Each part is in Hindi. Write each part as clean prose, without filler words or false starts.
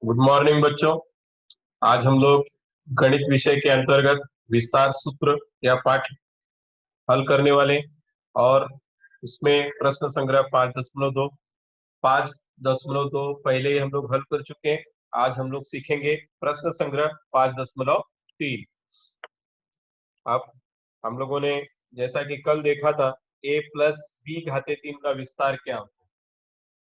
गुड मॉर्निंग बच्चों। आज हम लोग गणित विषय के अंतर्गत विस्तार सूत्र या पाठ हल करने वाले और उसमें प्रश्न संग्रह 5.2 पहले ही हम लोग हल कर चुके हैं। आज हम लोग सीखेंगे प्रश्न संग्रह 5.3। अब हम लोगों ने जैसा कि कल देखा था a प्लस बी घाते 3 का विस्तार क्या होता है,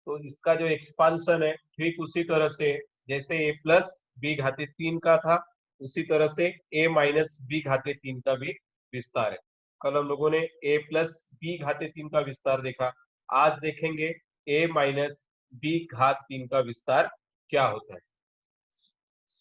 तो इसका जो एक्सपांशन है ठीक उसी तरह से जैसे a प्लस बी घाते 3 का था उसी तरह से a माइनस बी घाते 3 का भी विस्तार है। कल हम लोगों ने a प्लस बी घाते 3 का विस्तार देखा। आज देखेंगे a माइनस बी घात 3 का विस्तार क्या होता है।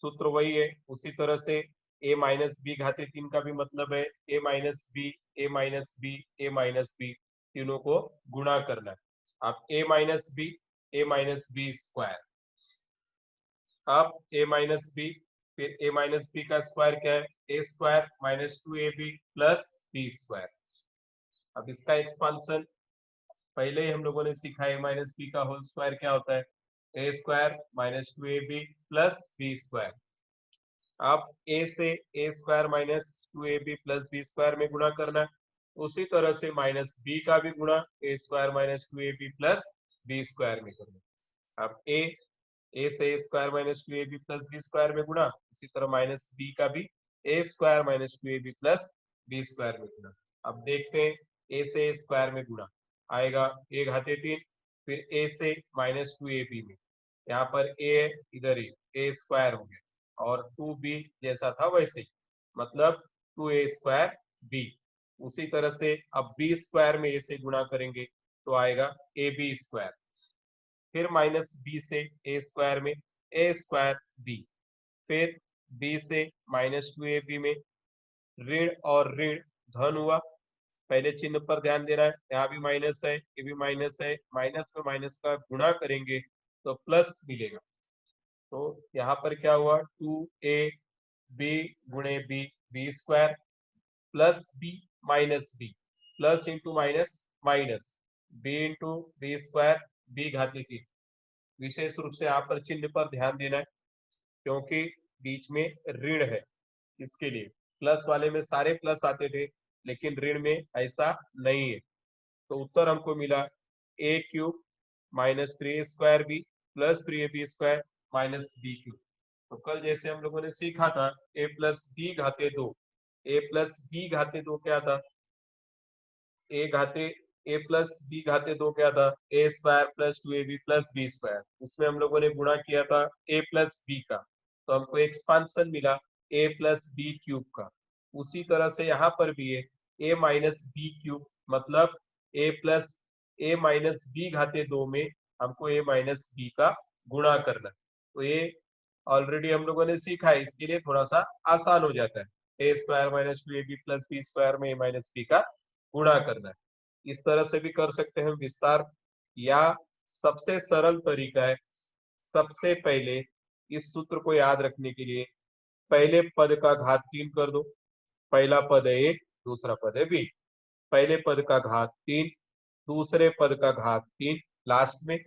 सूत्र वही है, उसी तरह से a माइनस बी घाते 3 का भी मतलब है a minus B A minus B A minus B तीनों को गुणा करना है। आप ए माइनस बी स्क्वायर, अब ए माइनस बी, फिर ए माइनस बी का स्क्वायर क्या है, A square minus 2ab plus B square. अब इसका एक्सपांशन पहले ही हम लोगों ने सीखा, ए माइनस बी का होल स्क्वायर क्या होता है, A square minus 2ab plus B square. अब ए से A square minus 2ab plus B square में गुणा करना है, उसी तरह से माइनस बी का भी गुणा A square minus 2ab plus B square में करना है। अब ए से A square minus 2ab plus B square में गुणा, इसी तरह माइनस बी का भी A square minus 2ab plus B square में गुणा। अब देखते हैं ए से ए स्क्वायर में गुणा आएगा ए घाते 3, फिर ए से माइनस 2ab में, यहाँ पर ए इधर ही ए स्क्वायर हो गया और 2b जैसा था वैसे ही, मतलब 2a स्क्वायर बी। उसी तरह से अब बी स्क्वायर में ए से गुणा करेंगे तो आएगा ए बी स्क्वायर, फिर माइनस बी से ए स्क्वायर में ए स्क्वायर बी, फिर बी से माइनस 2ab में ऋण और ऋण धन हुआ। पहले चिन्ह पर ध्यान देना है, यहाँ भी माइनस है ये भी माइनस है, माइनस में माइनस का गुणा करेंगे तो प्लस मिलेगा। तो यहाँ पर क्या हुआ, 2a बी गुणे B B square plus B minus B, plus into minus minus B into B square B घाते 3। विशेष रूप से यहाँ पर चिन्ह पर ध्यान देना है क्योंकि बीच में ऋण है, इसके लिए प्लस वाले में सारे प्लस आते थे लेकिन ऋण में ऐसा नहीं है। तो उत्तर हमको मिला A cube minus 3a² B plus 3ab square minus B cube. तो कल जैसे हम लोगों ने सीखा था ए प्लस बी घाते 2, ए प्लस बी घाते 2 क्या था, ए प्लस बी घाते 2 क्या था, A square plus 2ab plus B square. उसमें हम लोगों ने गुणा किया था ए प्लस बी का, तो हमको एक्सपांशन मिला ए प्लस बी क्यूब का। उसी तरह से यहाँ पर भी है ए माइनस बी क्यूब, मतलब ए माइनस बी घाते 2 में हमको ए माइनस बी का गुणा करना है। तो ये ऑलरेडी हम लोगों ने सीखा है, इसके लिए थोड़ा सा आसान हो जाता है। A square minus 2ab plus B square में ए माइनस बी का गुणा करना है। इस तरह से भी कर सकते हैं विस्तार, या सबसे सरल तरीका है, सबसे पहले इस सूत्र को याद रखने के लिए पहले पद का घात 3 कर दो। पहला पद है एक, दूसरा पद है बी। पहले पद का घात 3, दूसरे पद का घात 3 लास्ट में,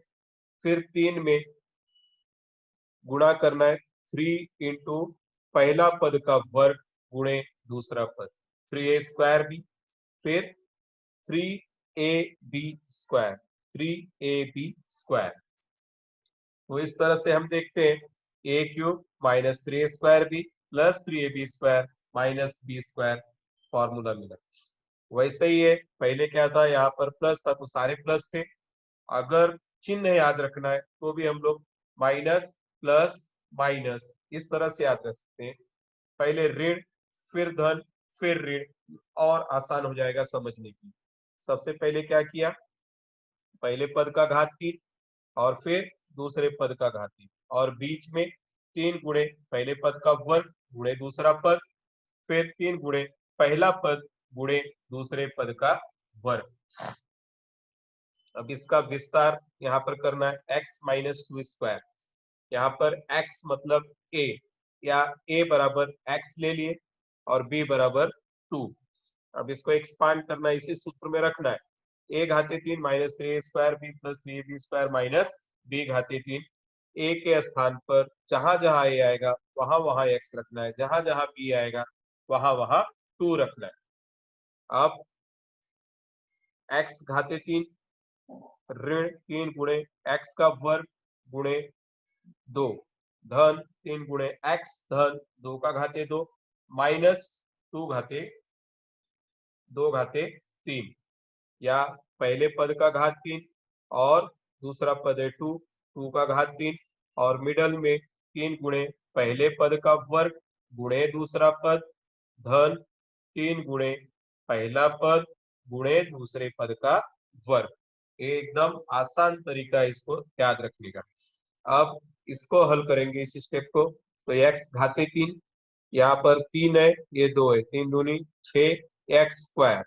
फिर 3 में गुणा करना है 3 इंटू पहला पद का वर्ग गुणे दूसरा पद 3a² बी, फिर 3ab स्क्वायर 3ab स्क्वायर। तो इस तरह से हम देखते हैं A cube minus 3a² B plus 3ab square minus B square, formula मिला। वैसे ही है, पहले क्या था, यहाँ पर प्लस था तो सारे प्लस थे। अगर चिन्ह याद रखना है तो भी हम लोग माइनस प्लस माइनस इस तरह से याद रख सकते हैं, पहले ऋण फिर धन फिर ऋण, और आसान हो जाएगा समझने की। सबसे पहले क्या किया, पहले पद का घात 3 और फिर दूसरे पद का घात 3 और बीच में 3 गुणे पहले पद का वर्ग गुणे दूसरा पद, फिर 3 गुणे पहला पद गुणे दूसरे पद का वर्ग। अब इसका विस्तार यहाँ पर करना है x माइनस 2 स्क्वायर, यहाँ पर x मतलब a, या a बराबर x ले लिए और b बराबर 2। अब इसको एक्सपांड करना है, इसी सूत्र में रखना है। a घाते 3 minus 3a² B plus 3ab square minus b घाते 3 ए के स्थान पर जहां जहां ए आएगा वहां वहां एक्स रखना है, जहां जहां बी आएगा वहां वहां 2 रखना है। अब एक्स घाते 3 ऋण 3 गुणे एक्स का वर्ग गुणे 2 धन 3 गुणे एक्स धन 2 का घाते 2 माइनस 2 घाते 3 या पहले पद का घात 3 और दूसरा पद है 2 का घात 3 और मिडल में 3 गुणे पहले पद का वर्ग गुणे दूसरा पद धन 3 गुणे पहला पद गुणे दूसरे पद का वर्ग। एकदम आसान तरीका है इसको याद रखने का। अब इसको हल करेंगे इस स्टेप को, तो एक्स घाते 3, यहाँ पर 3 है, ये 2 है, 3 दूनी 6 एक्स स्क्वायर,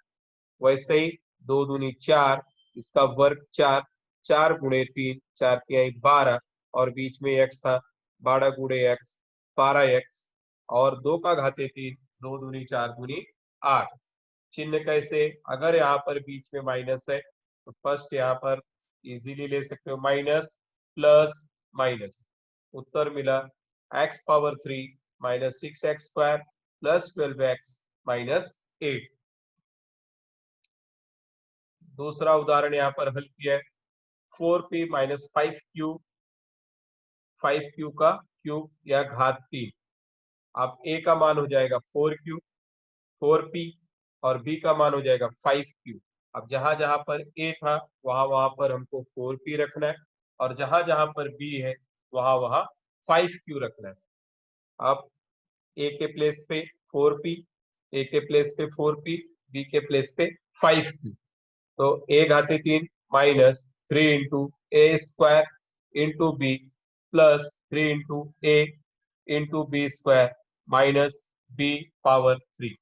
वैसे ही 2 दूनी 4, इसका वर्ग 4, 4 गुणे 3, 4 की 12 और बीच में एक्स था, 12 गुणे एक्स 12 एक्स और 2 का घाते 3, 2 दूनी 4 दूनी 8। चिन्ह कैसे, अगर यहाँ पर बीच में माइनस है तो फर्स्ट यहाँ पर इजीली ले सकते हो, माइनस प्लस माइनस, उत्तर मिला x power 3 minus 6 x square plus 12 x minus 8। दूसरा उदाहरण यहाँ पर हल किया है, 4p माइनस 5q, 5q का क्यूब या घात 3। अब a का मान हो जाएगा 4q 4p और b का मान हो जाएगा 5q। अब जहां जहां पर a था वहां वहां पर हमको 4p रखना है और जहां जहां पर b है वहां वहां 5q रखना है। अब a के प्लेस पे 4p, a के प्लेस पे 4p, b के प्लेस पे 5q, तो a घाते 3 माइनस 3 इंटू ए square into B plus 3 into ए into B square minus B power 3।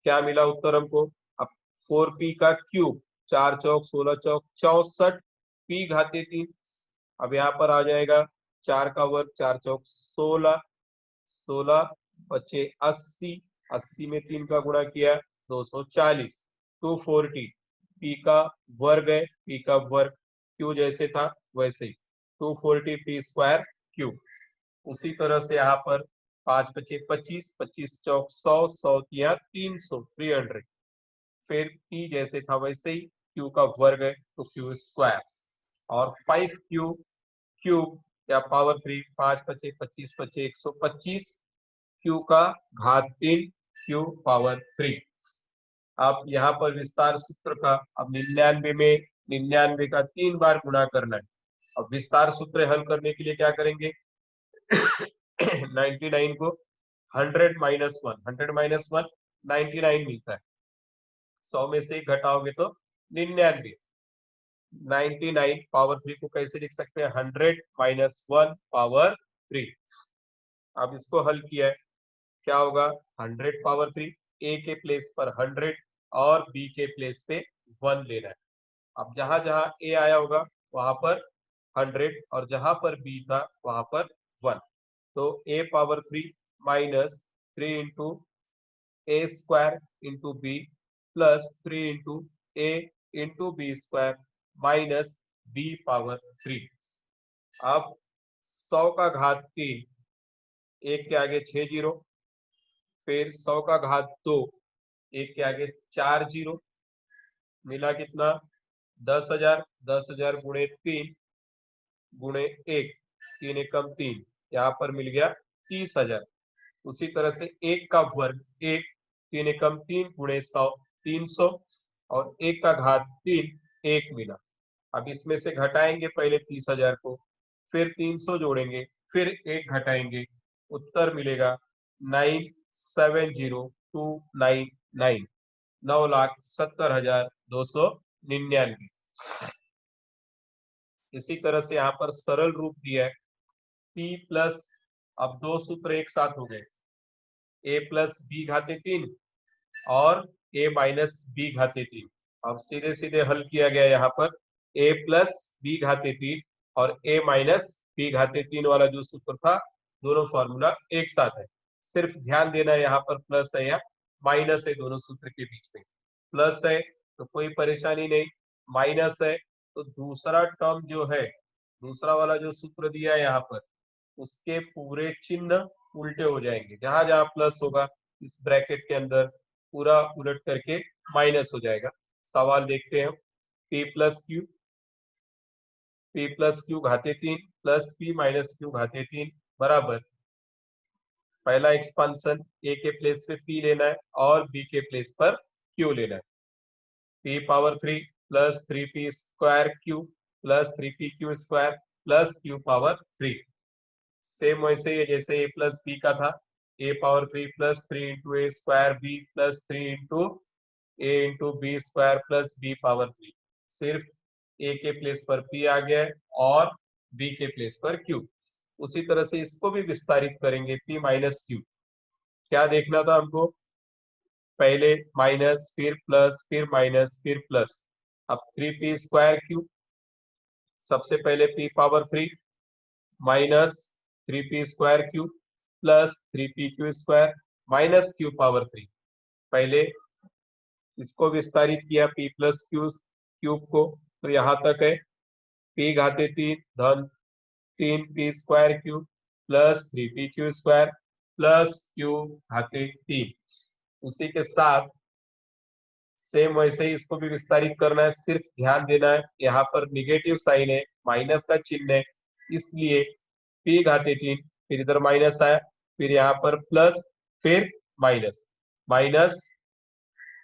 क्या मिला उत्तर हमको? अब 4p का क्यूब, 4 चौक 16 चौक 64, p घाते 3, अब यहाँ पर आ जाएगा 4 का वर्ग, 4 चौक 16, 16 बचे 80, 80 में 3 का गुणा किया 240, 240, p का वर्ग है, p का वर्ग q जैसे था वैसे ही 240 p स्क्वायर q। उसी तरह से यहाँ पर 5 बचे 25, 25 चौक 100, 100 किया 300, 300, फिर p जैसे था वैसे ही q का वर्ग है तो q स्क्वायर और 5q क्यूब या पावर 3, 5 बचे 25 बचे 125, q का घात 3 q पावर 3। अब यहाँ पर विस्तार सूत्र का, अब 99 में 99 का 3 बार गुणा करना है। अब विस्तार सूत्र हल करने के लिए क्या करेंगे 99 को 100 माइनस 1, 100 माइनस 1 99 मिलता है, 100 में से घटाओगे तो 99, 99 पावर 3 को कैसे लिख सकते हैं 100 माइनस 1 पावर 3। अब इसको हल किया है, क्या होगा 100 पावर 3, ए के प्लेस पर 100 और बी के प्लेस पे 1 लेना है। अब जहां जहां ए आया होगा वहां पर 100 और जहां पर बी था वहां पर 1, तो A power 3 minus 3 into A square into B plus 3 into A into B square minus B power 3। अब 100 का घात 3, एक के आगे 6 जीरो, फिर 100 का घात 2, एक के आगे 4 जीरो, मिला कितना 10,000, 10,000 गुणे 3 गुणे 1, 3 एकम 3, यहाँ पर मिल गया 30,000। उसी तरह से 1 का वर्ग 1, 3 एकम 3 गुणे 100 300 और 1 का घात 3 1 मिला। अब इसमें से घटाएंगे पहले 30,000 को, फिर 300 जोड़ेंगे, फिर 1 घटाएंगे, उत्तर मिलेगा 970,299, 9,70,299। इसी तरह से यहाँ पर सरल रूप दिया है p प्लस, अब दो सूत्र एक साथ हो गए, a प्लस बी घाते 3 और a माइनस बी घाते 3। अब सीधे सीधे हल किया गया, यहाँ पर a प्लस बी घाते 3 और a माइनस बी घाते 3 वाला जो सूत्र था दोनों फॉर्मूला एक साथ है। सिर्फ ध्यान देना है यहाँ पर प्लस है या माइनस है, दोनों सूत्र के बीच में प्लस है तो कोई परेशानी नहीं, माइनस है तो दूसरा टर्म जो है दूसरा वाला जो सूत्र दिया है यहाँ पर, उसके पूरे चिन्ह उल्टे हो जाएंगे। जहां जहां प्लस होगा इस ब्रैकेट के अंदर पूरा उलट करके माइनस हो जाएगा। सवाल देखते हैं। p+q घाते 3 प्लस p-q घाते 3 बराबर, पहला एक्सपांशन a के प्लेस पे p लेना है और b के प्लेस पर q लेना है। p⁻3 plus 3p² plus 3pq² plus q⁻3। Same वैसे ही है जैसे a प्लस b का था, a⁻3 plus 3 into A square b plus 3 into a into B square plus b⁻3। सिर्फ a के प्लेस पर p आ गया है और b के प्लेस पर q। उसी तरह से इसको भी विस्तारित करेंगे, p-q। क्या देखना था हमको? पहले माइनस, फिर प्लस, फिर माइनस, फिर प्लस। अब 3p²q, सबसे पहले p⁻3 minus 3p² plus 3pq² minus q⁻3। पहले इसको विस्तारित किया p+q³ को, तो यहाँ तक है p घाते 3 धन 3p² plus 3pq² plus q घाते 3। उसी के साथ सेम वैसे ही इसको भी विस्तारित करना है। सिर्फ ध्यान देना है यहाँ पर निगेटिव साइन है, माइनस का चिन्ह है, इसलिए p घाते 3, फिर इधर माइनस आया, फिर यहाँ पर प्लस, फिर माइनस, माइनस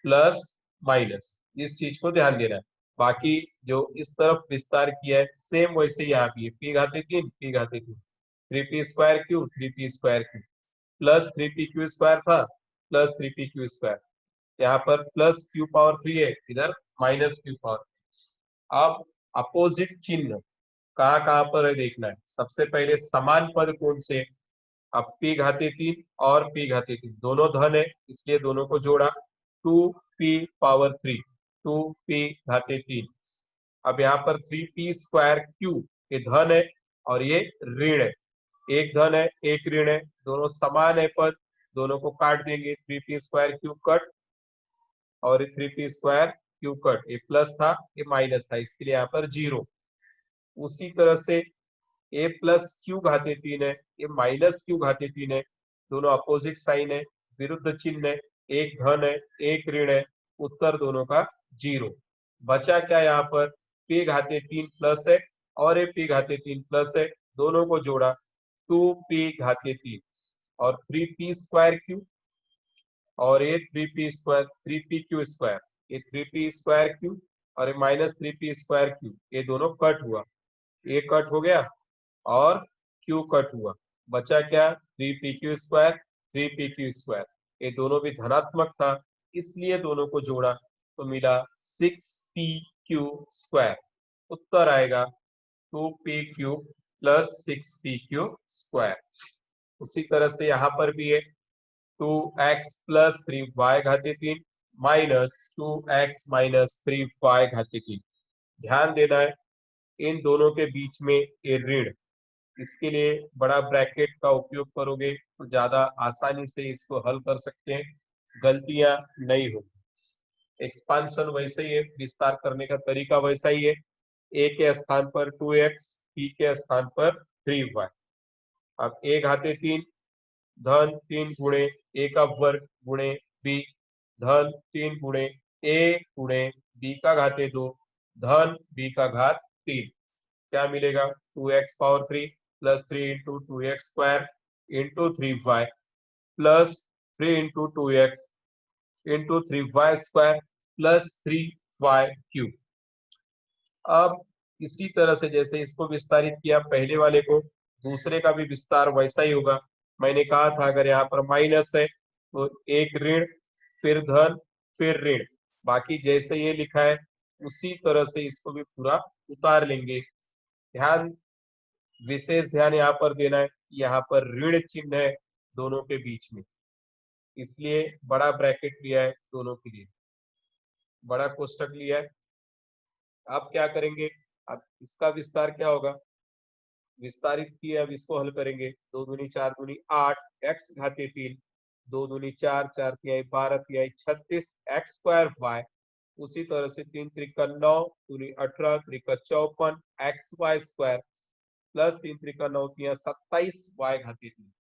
प्लस माइनस, इस चीज को ध्यान देना है। बाकी जो इस तरफ विस्तार किया है सेम वैसे यहाँ भी है, p घाते 3 p घाते 3, 3p²q 3p²q plus 3pq² था प्लस 3pq², यहाँ पर प्लस q⁻3 है, इधर माइनस q⁻3। अब अपोजिट चिन्ह कहाँ कहाँ पर है देखना है। सबसे पहले समान पद कौन से? अब p घाते 3 और p घाते 3 दोनों धन है, इसलिए दोनों को जोड़ा, 2p⁻3 2p घाते 3। अब यहाँ पर 3p²q ये धन है और ये ऋण है, एक धन है एक ऋण है, दोनों समान है पद, दोनों को काट देंगे, 3p² कट और 3p² कट, ये प्लस था ये माइनस था, इसके लिए यहाँ पर 0। उसी तरह से a+q घाते 3 है, ये -q घाते 3 है, दोनों अपोजिट साइन है, विरुद्ध चिन्ह है, एक धन है एक ऋण है, उत्तर दोनों का 0। बचा क्या यहाँ पर? p घाते 3 प्लस है और ये p घाते 3 प्लस है, दोनों को जोड़ा, 2p घाते 3 और 3p²q और ये 3pq², ये 3p²q और ये माइनस 3p²q, ये दोनों कट हुआ, ये कट हो गया और q कट हुआ, बचा क्या? 3pq², 3pq², ये दोनों भी धनात्मक था, इसलिए दोनों को जोड़ा तो मिला 6pq²। उत्तर आएगा 2p³ प्लस 6pq²। उसी तरह से यहाँ पर भी है 2x plus 3y घाते 3 minus 2x minus 3y घाते 3। ध्यान देना है इन दोनों के बीच में ये ऋण, इसके लिए बड़ा ब्रैकेट का उपयोग करोगे तो ज्यादा आसानी से इसको हल कर सकते हैं, गलतियां नहीं होगी। एक्सपांशन वैसे ही है, विस्तार करने का तरीका वैसा ही है, a के स्थान पर 2x, b के स्थान पर 3y। अब a घाते 3 धन 3 गुणे a का वर्ग गुणे b धन 3 गुणे a गुणे b का घाते 2 धन b का घात 3। क्या मिलेगा? 2x⁻3 plus 3 into 2x² into 3y plus 3 into 2x into 3y² plus 3y³। अब इसी तरह से जैसे इसको विस्तारित किया पहले वाले को, दूसरे का भी विस्तार वैसा ही होगा। मैंने कहा था अगर यहाँ पर माइनस है तो एक ऋण, फिर धन, फिर ऋण, बाकी जैसे ये लिखा है उसी तरह से इसको भी पूरा उतार लेंगे। ध्यान, विशेष ध्यान यहाँ पर देना है, यहाँ पर ऋण चिन्ह है दोनों के बीच में, इसलिए बड़ा ब्रैकेट लिया है दोनों के लिए, बड़ा कोष्टक लिया है। अब क्या करेंगे? अब इसका विस्तार क्या होगा? विस्तारित किए, अब इसको हल करेंगे। 2 दूनी 4 दूनी 8 x घाते 3, 2 दूनी 4 4 तिहाई 12 तिहाई 36 x² y। उसी तरह से 3 त्रिका 9 दूनी 18 त्रिका 54 xy² प्लस 3 त्रिका 9 तिया 27 y घाती 3।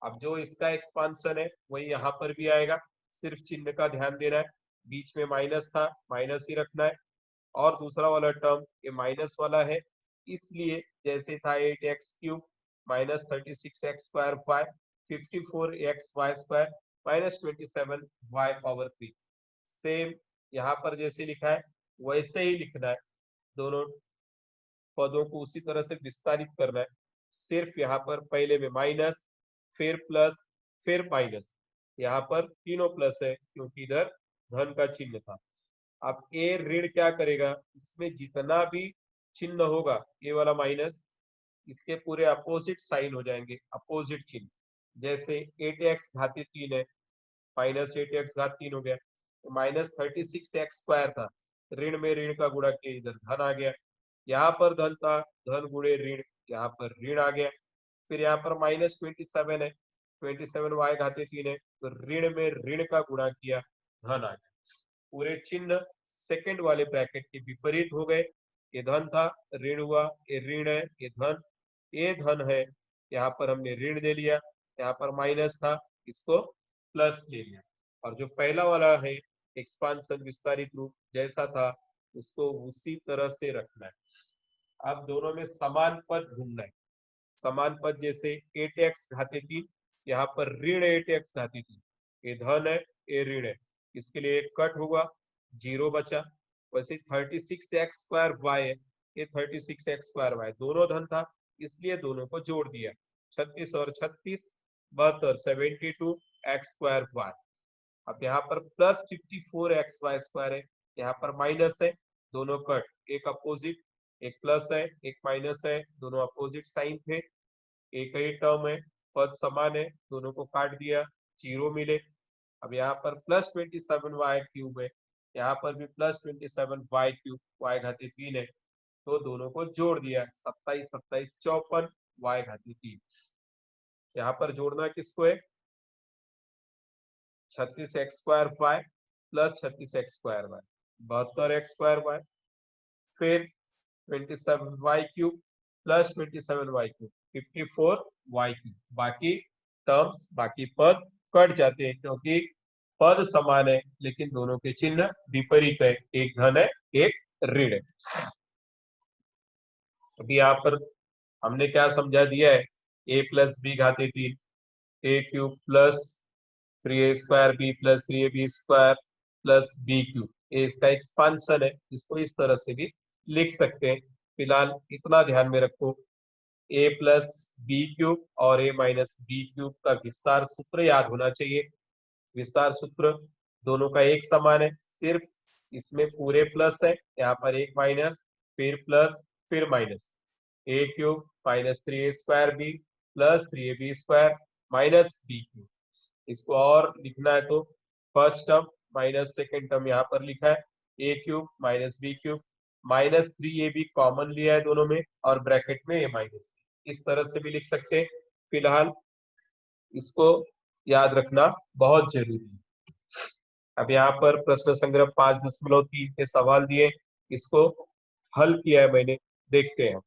अब जो इसका एक्सपांशन है वही यहाँ पर भी आएगा, सिर्फ चिन्ह का ध्यान देना है, बीच में माइनस था माइनस ही रखना है। और दूसरा वाला टर्म ये माइनस वाला है, इसलिए जैसे था 8x³ minus 36x² y 54xy² minus 27y/3। Same यहाँ पर जैसे लिखा है वैसे ही लिखना है, दोनों पदों को उसी तरह से विस्तारित करना है। सिर्फ यहाँ पर पहले में माइनस, फिर प्लस, फिर माइनस, यहाँ पर तीनों प्लस है क्योंकि इधर धन का चिन्ह था। अब ए ऋण क्या करेगा, इसमें जितना भी चिन्ह होगा ये वाला माइनस, इसके पूरे अपोजिट साइन हो जाएंगे, अपोजिट चिन्ह। जैसे 8x घाती 3 है, माइनस 8x घात 3 हो गया, तो माइनस 36x² था, ऋण में ऋण का गुणा किया, इधर धन आ गया। यहाँ पर धन था, धन गुणे ऋण, यहाँ पर ऋण आ गया। फिर यहाँ पर माइनस 27 है, 27y घाते 3 है, तो ऋण में ऋण का गुणा किया, धन आ गया। पूरे चिन्ह सेकंड वाले ब्रैकेट के विपरीत हो गए। ये धन था, ऋण हुआ, ये ऋण है, ये धन है, यहाँ पर हमने ऋण ले लिया, यहाँ पर माइनस था, इसको प्लस ले लिया। और जो पहला वाला है एक्सपांशन विस्तारित रूप जैसा था उसको उसी तरह से रखना है। अब दोनों में समान पद ढूंढना है। समान पद जैसे 8x घाते 3, यहाँ पर ऋण 8x घाते 3, ये धन है ये ऋण है, इसके लिए एक कट होगा, 0 बचा। वैसे 36x² y है, ये 36x² y, दोनों धन था इसलिए दोनों को जोड़ दिया, 36 और 36 72, 72x² y। अब यहाँ पर प्लस 54xy² है, यहाँ पर माइनस है, दोनों कट, एक अपोजिट, एक प्लस है एक माइनस है, दोनों अपोजिट साइन थे, एक ही टर्म है, पद समान है, दोनों को काट दिया, 0 मिले। अब यहाँ पर प्लस 27y³ है, यहाँ पर भी प्लस 27y³ y घाती 3 है, तो दोनों को जोड़ दिया, 27 27 54 y घाती 3। यहाँ पर जोड़ना किसको है, 36x² y plus 36x² y, 72x² y, फिर 27y³ प्लस 27y³ 54y³। बाकी टर्म्स, बाकी पद कट जाते हैं क्योंकि पद समान है लेकिन दोनों के चिन्ह विपरीत है, एक धन है एक ऋण है। अभी यहाँ पर हमने क्या समझा दिया है, a प्लस बी घाते 3, a³ plus 3a² b plus 3ab² plus b³ ये इसका एक्सपांशन है, इसको इस तरह से भी लिख सकते हैं। फिलहाल इतना ध्यान में रखो, a प्लस b³ और a माइनस b³ का विस्तार सूत्र याद होना चाहिए। विस्तार सूत्र दोनों का एक समान है, सिर्फ इसमें पूरे प्लस है, यहाँ पर एक माइनस, फिर प्लस, फिर minus, a³ minus 3a² b plus 3ab² minus b³। इसको और लिखना है तो first term minus second term यहाँ पर लिखा है, a³ minus b³ minus 3ab common लिया है दोनों में और ब्रैकेट में a माइनस, इस तरह से भी लिख सकते हैं। फिलहाल इसको याद रखना बहुत जरूरी है। अब यहाँ पर प्रश्न संग्रह 5.3 के सवाल दिए, इसको हल किया है मैंने, देखते हैं।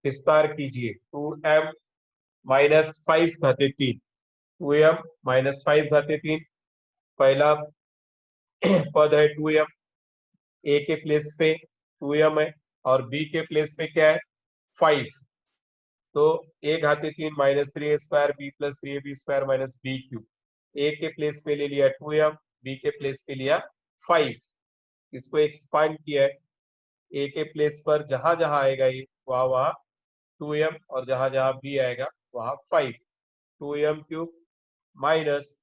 विस्तार कीजिए, 2m माइनस 5 घाते 3, 2m माइनस 5 घाते 3, पहला पद है 2m, a के प्लेस पे 2m है और b के प्लेस पे क्या है 5, तो a घाते 3 minus 3a² b plus 3ab² minus b³। a के प्लेस पे ले लिया 2m, b के प्लेस पे लिया 5, इसको एक्सपांड किया है, a के प्लेस पर जहां जहां आएगा ये वहां वहां 2m और जहां जहां b आएगा वहां 5, 2m³ minus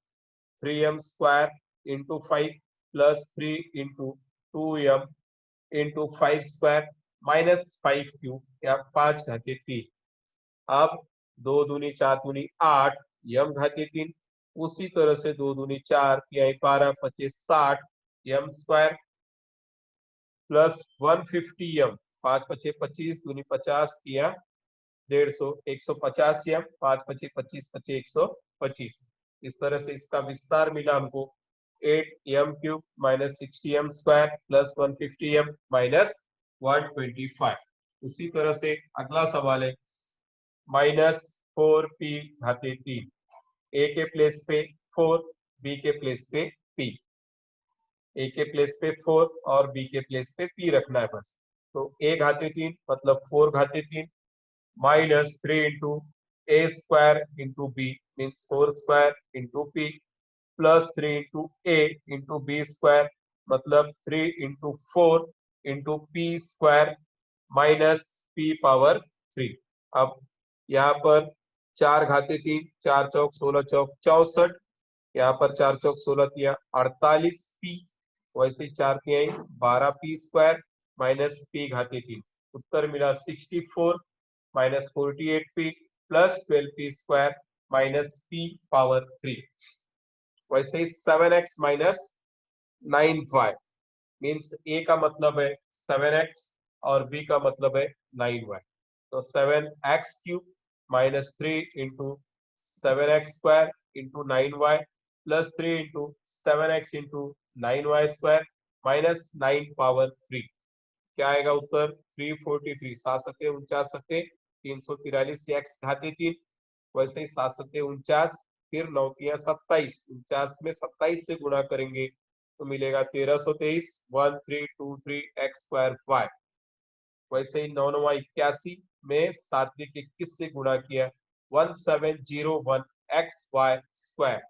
3m² into 5 plus 3 into 2m into 5² minus 5³ या 5 घाते 3। अब 2 दूनी 4 दूनी 8 यम घाते 3, उसी तरह से 2 दूनी 4 या 12 25 60 m² प्लस 150 m, 5 पचे 25 दूनी 50 किया 150, 150 m, 5 पचे 25 पचे 125। इस तरह से इसका विस्तार मिला हमको 8m³ minus 60m² plus 150m minus 125। उसी तरह से अगला सवाल है -4p घाते 3। ए के प्लेस पे 4, बी के प्लेस पे p। ए के प्लेस पे 4 और बी के प्लेस पे p रखना है बस। तो a घाते 3 मतलब 4 घाते 3 -3 इंटू ए square into b means 4 square into p +3 into ए इंटू बी स्क्वायर मतलब 3 into 4 into p square minus p power 3। अब यहाँ पर 4 घाते 3, 4 चौक 16 चौक 64, यहाँ पर 4 चौक 16 तिया 48p, वैसे 4 तिहाई 12p स्क्वायर माइनस p घाते 3। उत्तर मिला 64 minus 48p plus 12p square minus p power 3। वैसे ही 7x minus 9y means a का मतलब है 7x और b का मतलब है 9y। तो 7x cube minus 3 into 7x square into 9y plus 3 into 7x into 9y square minus 9 power 3। क्या आएगा उत्तर 343। 7 सत्ते 49 सत्ते 343 x घाते 3। वैसे ही 7 सत्ते 49 फिर 9 तिया 27, 49 में 27 से गुणा करेंगे तो मिलेगा 1323 1323 x स्क्वायर y। वैसे ही 9 9 81 में 7 के 21 से गुणा किया 1701 x y स्क्वायर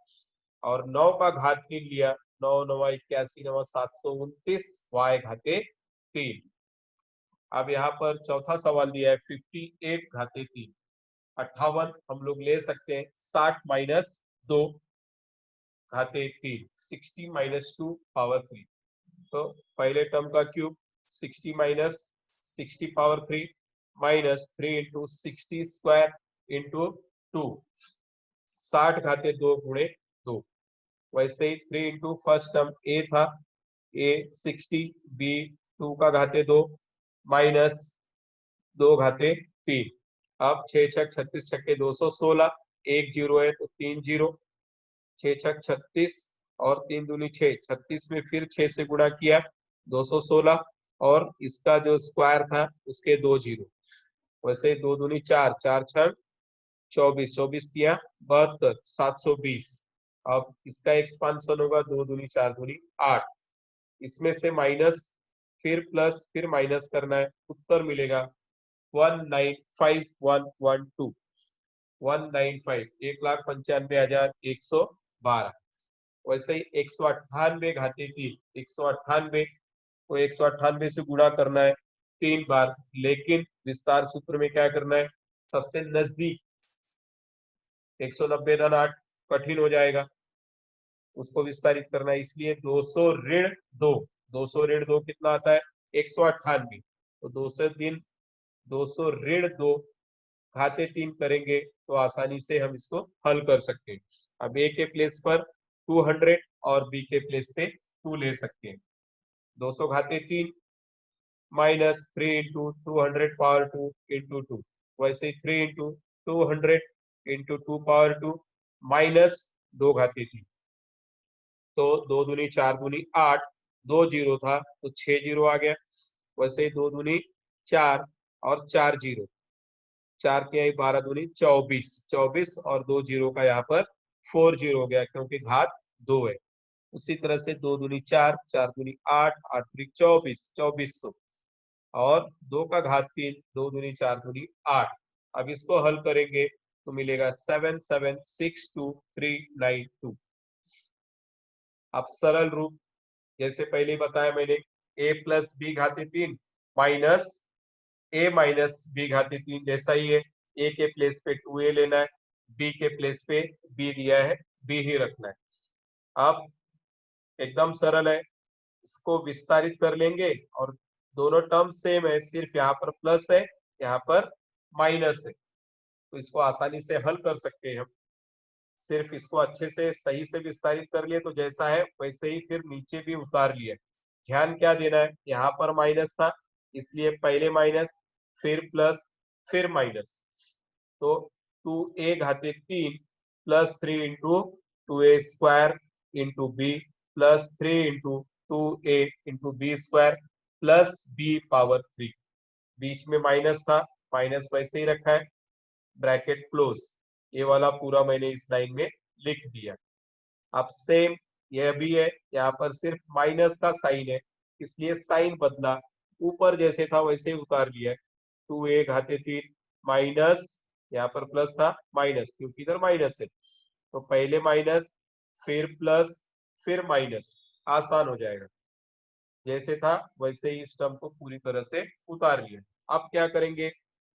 और 9 का घात 3 लिया 9 9 81 9 729 y घाते 3। अब यहाँ पर चौथा सवाल दिया है 58 घाते 3। 58 हम लोग ले सकते हैं 60 माइनस 2 घाते 3 60 माइनस 2 पावर 3। तो पहले टर्म का cube 60 minus 60 power 3 minus 3 into 60 square into 2 60 घाते 2 गुणे 2। वैसे ही 3 इंटू फर्स्ट टर्म ए था ए 60 बी 2 का घाते 2 माइनस 2 घाते 3। अब 6 छक 36 छक्के 216 एक जीरो है तो 3 जीरो 6 छक 36 और 3 दूनी 6 36 में फिर 6 से गुणा किया 216 और इसका जो स्क्वायर था उसके 2 जीरो। वैसे 2 दूनी 4 4 छक 24 24 किया 72 720। अब इसका एक्सपांशन होगा 2 दूनी 4 दूनी 8। इसमें से माइनस फिर प्लस फिर माइनस करना है उत्तर मिलेगा 195112 195 1,95,112। वैसे ही 198 घाते 3 198 को 198 से गुणा करना है 3 बार लेकिन विस्तार सूत्र में क्या करना है सबसे नजदीक 190 धन 8 कठिन हो जाएगा उसको विस्तारित करना है इसलिए 200 ऋण 2 200 ऋण 2 कितना आता है 198। तो 200 ऋण 2 घाते 3 करेंगे तो आसानी से हम इसको हल कर सकते हैं। अब ए के प्लेस पर 200 और बी के प्लेस पे 2 ले सकते हैं। 200 घाते 3 माइनस 3 इंटू 200 पावर 2 इंटू 2 वैसे 3 इंटू 200 इंटू 2 पावर 2 माइनस 2 घाते 3। तो 2 दूनी 4 दूनी 8 2 जीरो था तो 6 जीरो आ गया। वैसे 2 दूनी 4 और 4 जीरो 4 तिहाई 12 दूनी 24 24 और 2 जीरो का यहाँ पर 4 जीरो हो गया क्योंकि घात 2 है। उसी तरह से 2 दूनी 4 4 दूनी 8 8 त्रिक 24 2400 और 2 का घात 3 2 दूनी 4 दूनी 8। अब इसको हल करेंगे तो मिलेगा 7762 अब सरल रूप जैसे पहले बताया मैंने a प्लस बी घाते 3 माइनस a माइनस बी घाते 3 जैसा ही है a के प्लेस पे 2a लेना है b के प्लेस पे b दिया है b ही रखना है। अब एकदम सरल है इसको विस्तारित कर लेंगे और दोनों टर्म सेम है सिर्फ यहाँ पर प्लस है यहाँ पर माइनस है तो इसको आसानी से हल कर सकते हैं हम। सिर्फ इसको अच्छे से सही से विस्तारित कर लिए तो जैसा है वैसे ही फिर नीचे भी उतार लिया। ध्यान क्या देना है यहाँ पर माइनस था इसलिए पहले माइनस फिर प्लस फिर माइनस। तो 2a घाते 3 plus 3 into 2a square into B plus 3 into 2a into B square plus b power 3। बीच में माइनस था, माइनस वैसे ही रखा है, ब्रैकेट क्लोज। ये वाला पूरा मैंने इस लाइन में लिख दिया। अब सेम यह भी है, यहाँ पर सिर्फ माइनस का साइन है, इसलिए साइन बदला, ऊपर जैसे था वैसे ही उतार लिया। 2a घाते 3 माइनस, यहाँ पर प्लस था, माइनस, क्योंकि इधर माइनस है तो पहले माइनस, फिर प्लस, फिर माइनस, आसान हो जाएगा। जैसे था वैसे ही इस टर्म को पूरी तरह से उतार लिया। अब क्या करेंगे,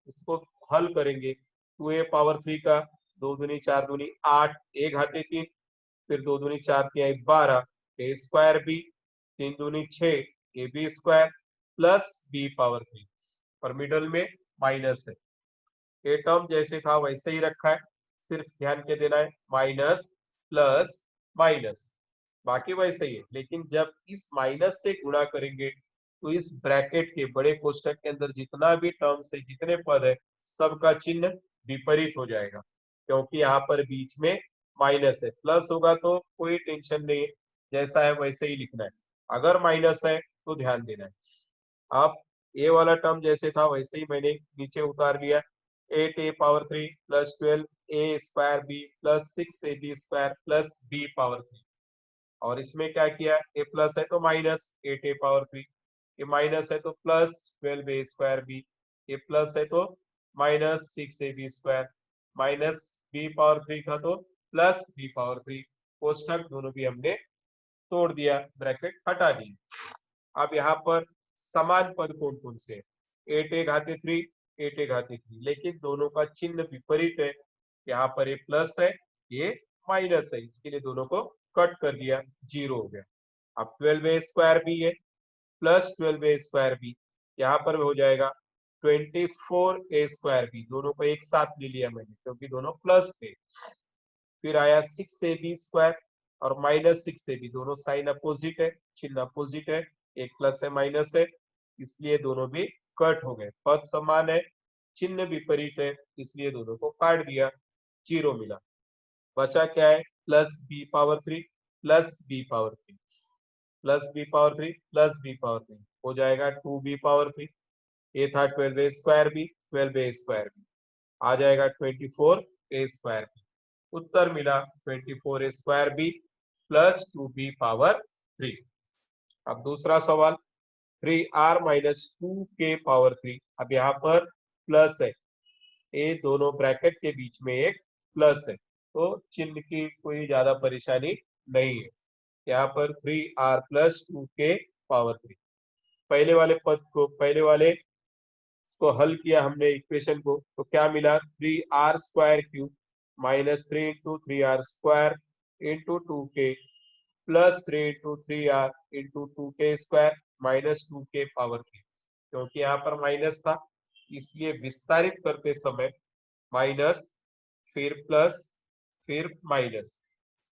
इसको हल करेंगे। 2a पावर 3 का 2 दूनी 4 दूनी 8, a घाते 3, फिर 2 दूनी 4 3 12, a स्क्वायर b, 3 दूनी 6, A B square plus b power 3, और मिडल में माइनस है। ये टर्म जैसे था वैसे ही रखा है, सिर्फ ध्यान के देना है माइनस प्लस माइनस, बाकी वैसे ही है। लेकिन जब इस माइनस से गुणा करेंगे तो इस ब्रैकेट के बड़े कोष्ठक के अंदर जितना भी टर्म्स है, जितने पद है, सबका चिन्ह विपरीत हो जाएगा, क्योंकि यहाँ पर बीच में माइनस है। प्लस होगा तो कोई टेंशन नहीं है, जैसा है वैसे ही लिखना है। अगर माइनस है तो ध्यान देना है। अब ए वाला टर्म जैसे था वैसे ही मैंने नीचे उतार लिया। 8a power 3 plus 12a square B plus 6ab square plus b power 3, और इसमें क्या किया, a प्लस है तो माइनस 8a पावर 3, ये माइनस है तो प्लस 12a स्क्वायर b, ये प्लस है तो minus 6ab square, minus b power 3 था तो प्लस b पावर 3। कोष्ठक दोनों भी हमने तोड़ दिया, ब्रैकेट हटा दी। अब यहाँ पर समान पद कौन कौन से, 8a घाते 3, 8a घाते 3, लेकिन दोनों का चिन्ह विपरीत है। यहाँ पर ये प्लस है, ये माइनस है, इसके लिए दोनों को कट कर दिया, जीरो हो गया। अब 12a स्क्वायर भी है प्लस 12a स्क्वायर भी, यहाँ पर हो जाएगा 24a स्क्वायर भी, दोनों को एक साथ ले लिया मैंने क्योंकि दोनों प्लस थे। फिर आया 6ab स्क्वायर और माइनस 6ab, दोनों साइन अपोजिट है, चिन्ह अपोजिट है, एक प्लस है माइनस है, इसलिए दोनों भी कट हो गए। पद समान है, चिन्ह विपरीत है, इसलिए दोनों को काट दिया, जीरो मिला। बचा क्या है, plus b power 3 plus b power 3 plus b power 3 plus b power 3 हो जाएगा 2b पावर 3। ये था 12a square b, 12a square b आ जाएगा 24a स्क्वायर बी। उत्तर मिला 24a square B plus 2b power 3। अब दूसरा सवाल, 3r माइनस 2k पावर 3। अब यहाँ पर प्लस है, ये दोनों ब्रैकेट के बीच में एक प्लस है, तो चिन्ह की कोई ज्यादा परेशानी नहीं है। यहाँ पर 3r प्लस 2k पावर 3, पहले वाले पद को, पहले वाले इसको हल किया हमने इक्वेशन को, तो क्या मिला, 3r square cube minus 3 into 3r square into 2k plus 3 into 3r into 2k square minus 2k power 3। क्योंकि यहाँ पर माइनस था, इसलिए विस्तारित करते समय माइनस, फिर प्लस, फिर माइनस।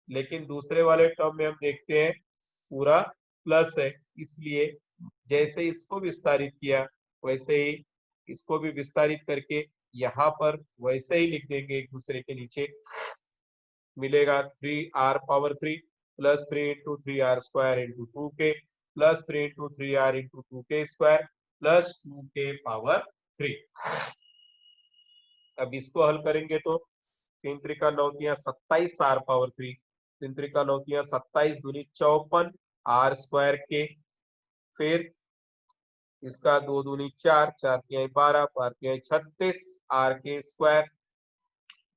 लेकिन दूसरे वाले टर्म में हम देखते हैं पूरा प्लस है, इसलिए जैसे इसको विस्तारित किया वैसे ही इसको भी विस्तारित करके यहाँ पर वैसे ही लिख देंगे, एक दूसरे के नीचे मिलेगा 3r power 3 plus 3 into 3r square into 2k plus 3 into 3r into 2k square plus 2k power 3। अब इसको हल करेंगे तो 3 त्रिका 9 तिया 27 r पावर 3, 3 त्रिका 9 तिया 27 दूनी 54 r स्क्वायर के, फिर इसका 2 दूनी 4, 4 तिहाई 12, 12 तिहाई 36 r के स्क्वायर,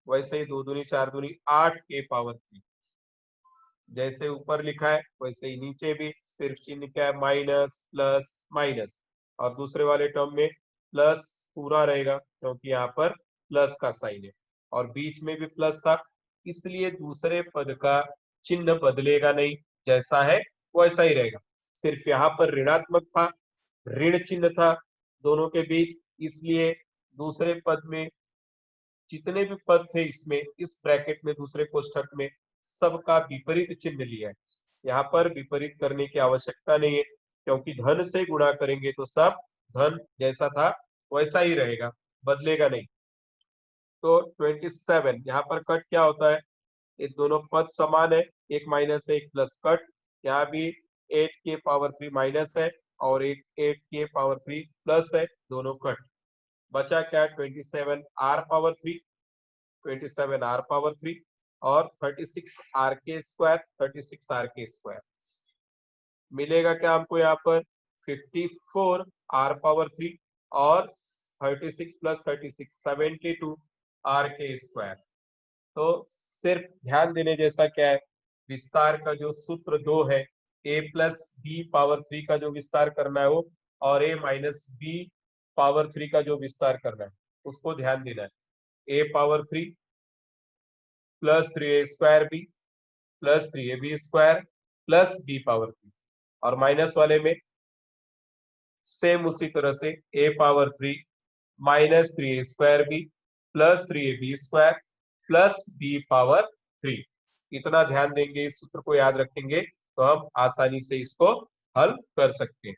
वैसे ही 2 दूनी 4 दूनी 8 के पावर 3। जैसे ऊपर लिखा है वैसे ही नीचे भी, सिर्फ चिन्ह क्या है, माइनस प्लस माइनस, और दूसरे वाले टर्म में प्लस पूरा रहेगा क्योंकि यहाँ पर प्लस का साइन है, और बीच में भी प्लस था, इसलिए दूसरे पद का चिन्ह बदलेगा नहीं, जैसा है वैसा ही रहेगा। सिर्फ यहाँ पर ऋणात्मक था, ऋण चिन्ह था दोनों के बीच, इसलिए दूसरे पद में जितने भी पद थे इसमें, इस ब्रैकेट में दूसरे कोष्ठक में, सबका विपरीत चिन्ह लिया है। यहाँ पर विपरीत करने की आवश्यकता नहीं है, क्योंकि धन से गुणा करेंगे तो सब धन जैसा था वैसा ही रहेगा, बदलेगा नहीं। तो 27 यहाँ पर कट क्या होता है, ये दोनों पद समान है, एक माइनस है एक प्लस, कट यहाँ भी 8 के पावर 3 माइनस है और एक 8 के पावर 3 प्लस है, दोनों कट, बचा क्या 27 आर पावर 3, 27 आर पावर 3 और 36 आर के स्क्वायर, 36 आर के स्क्वायर मिलेगा क्या हमको यहाँ पर 54 आर पावर 3 और 36 प्लस 36 72 आर के स्क्वायर। तो सिर्फ ध्यान देने जैसा क्या है, विस्तार का जो सूत्र 2 है, a प्लस बी पावर 3 का जो विस्तार करना है वो, और a माइनस बी पावर 3 का जो विस्तार करना है उसको ध्यान देना है। a power 3 plus 3a square B plus 3ab square plus b power 3, और माइनस वाले में सेम उसी तरह से a power 3 minus 3a square B plus 3ab square plus b power 3। इतना ध्यान देंगे, इस सूत्र को याद रखेंगे तो हम आसानी से इसको हल कर सकते हैं।